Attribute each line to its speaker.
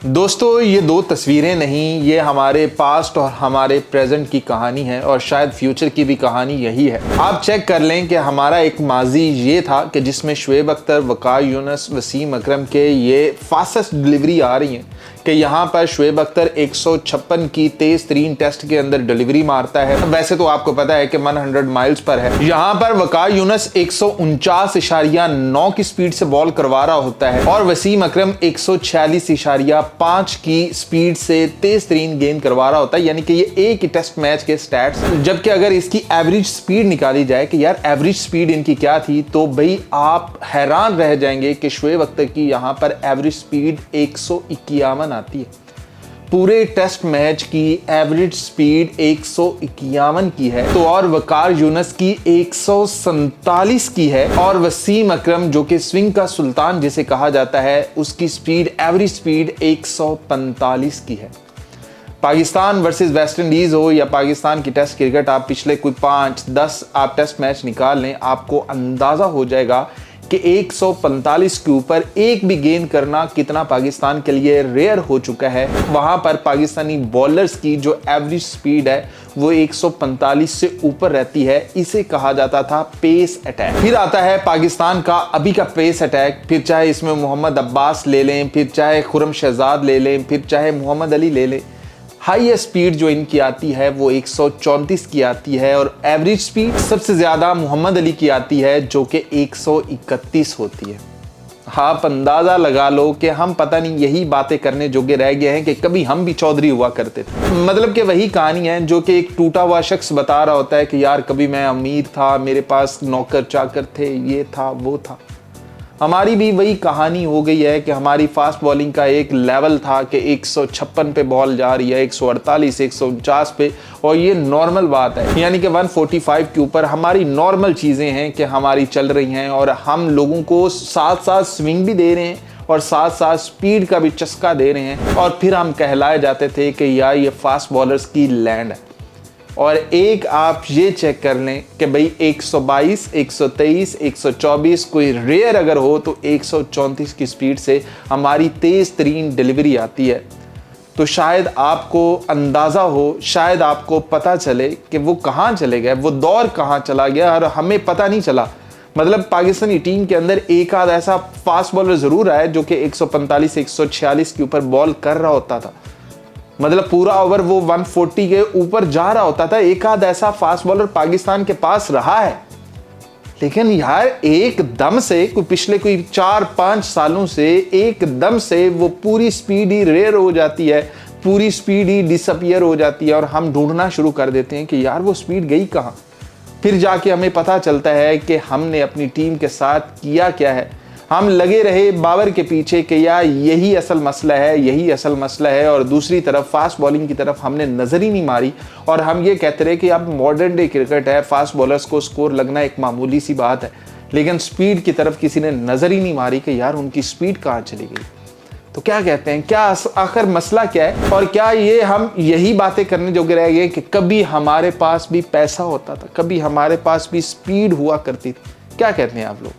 Speaker 1: दोस्तों ये दो तस्वीरें नहीं, ये हमारे पास्ट और हमारे प्रेजेंट की कहानी है और शायद फ्यूचर की भी कहानी यही है। आप चेक कर लें कि हमारा एक माजी ये था कि जिसमें शुएब अख्तर, वकार यूनुस, वसीम अकरम के ये फास्टेस्ट डिलीवरी आ रही हैं कि यहाँ पर शुएब अख्तर 156 की तेज तरीन टेस्ट के अंदर डिलीवरी मारता है। वैसे तो आपको पता है कि 100 माइल्स पर है। यहाँ पर वकार यूनुस 149.9 की स्पीड से बॉल करवा रहा होता है और वसीम अकरम 146.5 की स्पीड से तेज तरीन गेंद करवा रहा होता है, यानी कि ये एक ही टेस्ट मैच के स्टैट्स। जबकि अगर इसकी एवरेज स्पीड निकाली जाए कि यार एवरेज स्पीड इनकी क्या थी, तो भाई आप हैरान रह जाएंगे कि शुएब अख्तर की यहाँ पर एवरेज स्पीड 151 आती है। पूरे टेस्ट मैच की एवरेज स्पीड 151 की है तो और वकार यूनुस की 147 की है और वसीम अकरम जो कि स्विंग का सुल्तान जिसे कहा जाता है, उसकी स्पीड एवरेज स्पीड 145 की है। पाकिस्तान वर्सेस वेस्ट इंडीज हो या पाकिस्तान की टेस्ट क्रिकेट, आप पिछले कोई 5-10 आप टेस्ट मैच निकाल लें, आपको अंदाजा हो जाएगा कि 145 के ऊपर एक भी गेंद करना कितना पाकिस्तान के लिए रेयर हो चुका है। वहां पर पाकिस्तानी बॉलर्स की जो एवरेज स्पीड है वो 145 से ऊपर रहती है। इसे कहा जाता था पेस अटैक। फिर आता है पाकिस्तान का अभी का पेस अटैक, फिर चाहे इसमें मोहम्मद अब्बास ले लें, फिर चाहे खुरम शहजाद ले लें, फिर चाहे मोहम्मद अली ले लें। हाईएस्ट स्पीड जो इनकी आती है वो 134 की आती है और एवरेज स्पीड सबसे ज्यादा मोहम्मद अली की आती है जो कि 131 होती है। आप अंदाजा लगा लो कि हम पता नहीं यही बातें करने जोगे रह गए हैं कि कभी हम भी चौधरी हुआ करते थे। मतलब कि वही कहानी है जो कि एक टूटा हुआ शख्स बता रहा होता है कि यार कभी मैं अमीर था, मेरे पास नौकर चाकर थे, ये था वो था। हमारी भी वही कहानी हो गई है कि हमारी फास्ट बॉलिंग का एक लेवल था कि 156 पे बॉल जा रही है, 148, 149 पे, और ये नॉर्मल बात है। यानी कि 145 के ऊपर हमारी नॉर्मल चीज़ें हैं कि हमारी चल रही हैं और हम लोगों को साथ साथ स्विंग भी दे रहे हैं और साथ साथ स्पीड का भी चस्का दे रहे हैं और फिर हम कहलाए जाते थे कि यार ये फास्ट बॉलर्स की लैंड है। और एक आप ये चेक कर लें कि भाई 122, 123, 124 कोई रेयर अगर हो तो 134 की स्पीड से हमारी तेज तरीन डिलीवरी आती है। तो शायद आपको अंदाज़ा हो, शायद आपको पता चले कि वो कहाँ चले गए, वो दौर कहाँ चला गया और हमें पता नहीं चला। मतलब पाकिस्तानी टीम के अंदर एक आध ऐसा फास्ट बॉलर ज़रूर आया जो कि 145, 146 के ऊपर बॉल कर रहा होता था। मतलब पूरा ओवर वो 140 के ऊपर जा रहा होता था। एक आध ऐसा फास्ट बॉलर पाकिस्तान के पास रहा है, लेकिन यार एकदम से पिछले कोई 4-5 सालों से एकदम से वो पूरी स्पीड ही रेयर हो जाती है, पूरी स्पीड ही डिसअपियर हो जाती है और हम ढूंढना शुरू कर देते हैं कि यार वो स्पीड गई कहाँ। फिर जाके हमें पता चलता है कि हमने अपनी टीम के साथ किया क्या है। हम लगे रहे बाबर के पीछे कि यार यही असल मसला है, यही असल मसला है, और दूसरी तरफ फास्ट बॉलिंग की तरफ हमने नज़र ही नहीं मारी और हम ये कहते रहे कि अब मॉडर्न डे क्रिकेट है, फास्ट बॉलर्स को स्कोर लगना एक मामूली सी बात है, लेकिन स्पीड की तरफ किसी ने नज़र ही नहीं मारी कि यार उनकी स्पीड कहाँ चली गई। तो क्या कहते हैं, क्या आखिर मसला क्या है और क्या ये हम यही बातें करने जोगे रह गए कि कभी हमारे पास भी पैसा होता था, कभी हमारे पास भी स्पीड हुआ करती थी। क्या कहते हैं आप लोग?